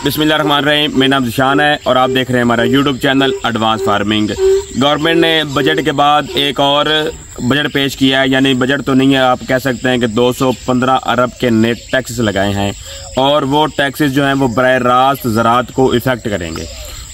बिस्मिल्लाहिर्रहमानिर्रहीम। मेरा नाम ज़िशान है और आप देख रहे हैं हमारा YouTube channel advance farming. Government ने बजट के बाद एक और बजट पेश किया है, यानी बजट तो नहीं है, आप कह सकते हैं कि 215 अरब के नेट टैक्सेस लगाए हैं और वो टैक्सेस जो हैं वो बराह रास्त ज़राअत को इफ़ेक्ट करेंगे।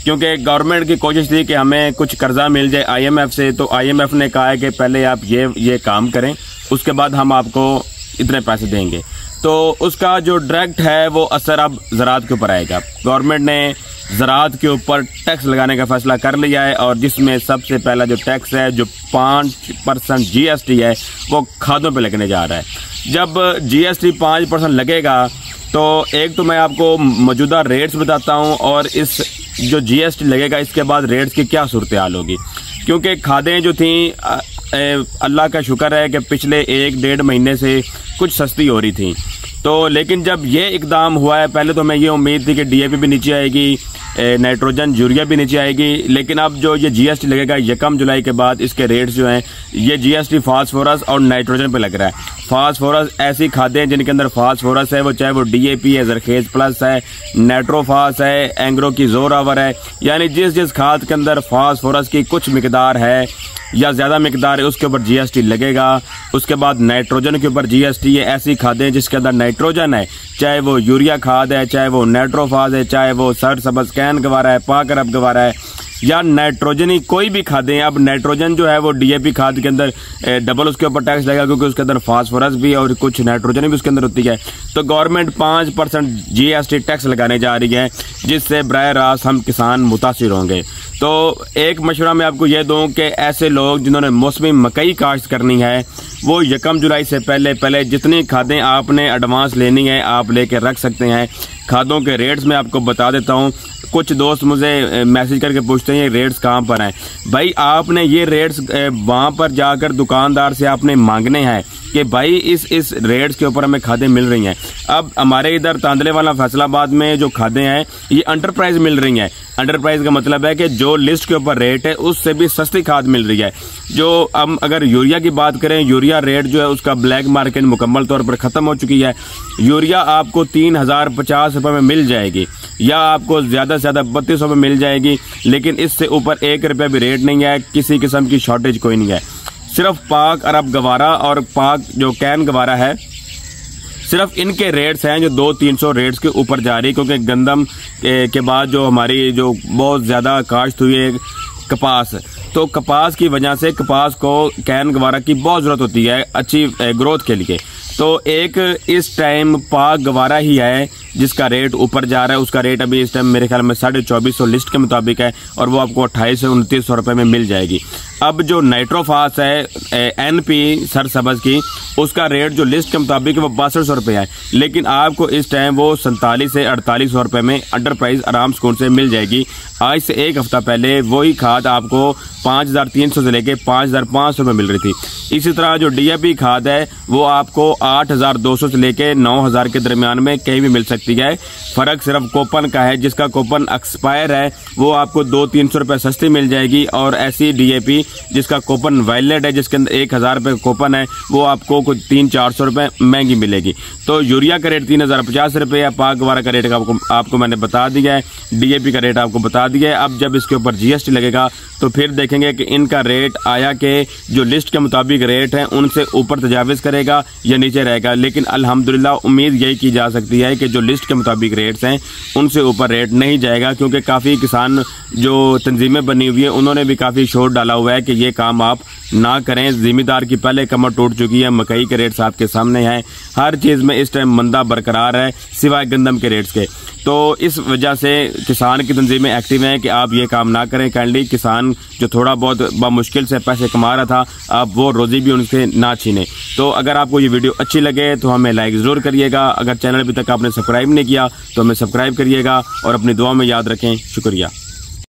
क्योंकि गवर्नमेंट की कोशिश थी कि हमें कुछ कर्जा मिल जाए IMF से, तो IMF ने कहा है कि पहले आप ये काम करें, उसके बाद हम आपको इतने पैसे देंगे। तो उसका जो डायरेक्ट है वो असर अब ज़राअत के ऊपर आएगा। गवर्नमेंट ने ज़राअत के ऊपर टैक्स लगाने का फैसला कर लिया है और जिसमें सबसे पहला जो टैक्स है, जो 5% GST है, वो खादों पे लगने जा रहा है। जब GST 5% लगेगा तो एक तो मैं आपको मौजूदा रेट्स बताता हूँ और इस जो GST लगेगा इसके बाद रेट्स की क्या सूरत हाल होगी। क्योंकि खादें जो थी अल्लाह का शुक्र है कि पिछले 1-1.5 महीने से कुछ सस्ती हो रही थी, तो लेकिन जब ये इकदाम हुआ है, पहले तो मैं ये उम्मीद थी कि DAP भी नीचे आएगी, नाइट्रोजन यूरिया भी नीचे आएगी, लेकिन अब जो ये GST लगेगा 1 जुलाई के बाद इसके रेट्स जो हैं, ये GST फास्फोरस और नाइट्रोजन पे लग रहा है। फास्फोरस ऐसी खादें हैं जिनके अंदर फास्फोरस है, वो चाहे वो DAP है, जरखेज प्लस है, नाइट्रोफास है, एंग्रो की जोरावर है, यानी जिस खाद के अंदर फास्फोरस की कुछ मिकदार है या ज़्यादा मिकदार है उसके ऊपर GST लगेगा। उसके बाद नाइट्रोजन के ऊपर GST है। ऐसी खादें जिसके अंदर नाइट्रोजन है, चाहे वो यूरिया खाद है, चाहे वो नाइट्रोफास है, चाहे वो सर सबज कैन गवारा है, पाक अरब गवारा है या नाइट्रोजनी कोई भी खादें हैं। अब नाइट्रोजन जो है वो DAP खाद के अंदर डबल उसके ऊपर टैक्स लगेगा क्योंकि उसके अंदर फास्फोरस भी और कुछ नाइट्रोजन भी उसके अंदर होती है। तो गवर्नमेंट 5% GST टैक्स लगाने जा रही है, जिससे बराह रास्त हम किसान मुतासिर होंगे। तो एक मशवरा मैं आपको ये दूं कि ऐसे लोग जिन्होंने मौसमी मकई काश्त करनी है, वो 1 जुलाई से पहले जितनी खादें आपने एडवांस लेनी है आप लेके रख सकते हैं। खादों के रेट्स मैं आपको बता देता हूँ। कुछ दोस्त मुझे मैसेज करके पूछते हैं ये रेट्स कहाँ पर हैं। भाई आपने ये रेट्स वहाँ पर जाकर दुकानदार से आपने मांगने हैं कि भाई इस रेट्स के ऊपर हमें खादें मिल रही हैं। अब हमारे इधर तांदलेवाला फैसलाबाद में जो खादें हैं ये अंडरप्राइज मिल रही हैं। अंडरप्राइज का मतलब है कि जो लिस्ट के ऊपर रेट है उससे भी सस्ती खाद मिल रही है। जो हम अगर यूरिया की बात करें, यूरिया रेट जो है उसका ब्लैक मार्केट मुकम्मल तौर पर ख़त्म हो चुकी है। यूरिया आपको 3050 रुपये में मिल जाएगी या आपको ज़्यादा से ज़्यादा 3200 में मिल जाएगी, लेकिन इससे ऊपर 1 रुपया भी रेट नहीं है। किसी किस्म की शॉर्टेज कोई नहीं है। सिर्फ पाक अरब गवारा और पाक जो कैन गवारा है, सिर्फ इनके रेट्स हैं जो 200-300 रेट्स के ऊपर जा रही, क्योंकि गंदम के बाद जो हमारी जो बहुत ज़्यादा काश्त हुई है कपास, तो कपास की वजह से कपास को कैन गवारा की बहुत ज़रूरत होती है अच्छी ग्रोथ के लिए। तो एक इस टाइम पाक गवारा ही है जिसका रेट ऊपर जा रहा है। उसका रेट अभी इस टाइम मेरे ख्याल में 2450 लिस्ट के मुताबिक है और वो आपको 2800 से 2900 रुपये में मिल जाएगी। अब जो नाइट्रोफास है NP सर सबज की, उसका रेट जो लिस्ट के मुताबिक है वो 6200 रुपये है, लेकिन आपको इस टाइम वो 4700 से 4800 रुपये में अंडर प्राइस आराम सुकून से मिल जाएगी। आज से 1 हफ्ता पहले वही खाद आपको 5300 से लेके 5500 में मिल रही थी। इसी तरह जो DAP खाद है वो आपको 8200 से लेके 9000 के दरमियान में कहीं भी मिल सकती है। फ़र्क सिर्फ कोपन का है, जिसका कोपन एक्सपायर है वो आपको 200-300 रुपये सस्ती मिल जाएगी, और ऐसी DAP जिसका कोपन वैलिड है, जिसके अंदर 1000 रुपये कोपन है, वो आपको कुछ 300-400 रुपये महंगी मिलेगी। तो यूरिया का रेट 3050 रुपये है, पाक गवारा का रेट आपको मैंने बता दिया है, DAP का रेट आपको बता दिया है। अब जब इसके ऊपर GST लगेगा तो फिर देखेंगे कि इनका रेट आया कि जो लिस्ट के मुताबिक रेट हैं उनसे ऊपर तजाविज़ करेगा या नीचे रहेगा। लेकिन अल्हम्दुलिल्लाह उम्मीद यही की जा सकती है कि जो लिस्ट के मुताबिक रेट्स हैं उनसे ऊपर रेट नहीं जाएगा, क्योंकि काफ़ी किसान जो तंजीमें बनी हुई हैं उन्होंने भी काफ़ी शोर डाला हुआ है कि ये काम आप ना करें। ज़िम्मेदार की पहले कमर टूट चुकी है, मकई के रेट्स आपके सामने हैं, हर चीज़ में इस टाइम मंदा बरकरार है सिवाय गंदम के रेट्स के। तो इस वजह से किसान की तंजीमें एक्टिव हैं कि आप ये काम ना करें। काइंडली किसान जो थोड़ा बहुत बामुश्किल से पैसे कमा रहा था, आप वो रोज़ी भी उनसे ना छीनें। तो अगर आपको ये वीडियो अच्छी लगे तो हमें लाइक ज़रूर करिएगा। अगर चैनल अभी तक आपने सब्सक्राइब नहीं किया तो हमें सब्सक्राइब करिएगा और अपनी दुआ में याद रखें। शुक्रिया।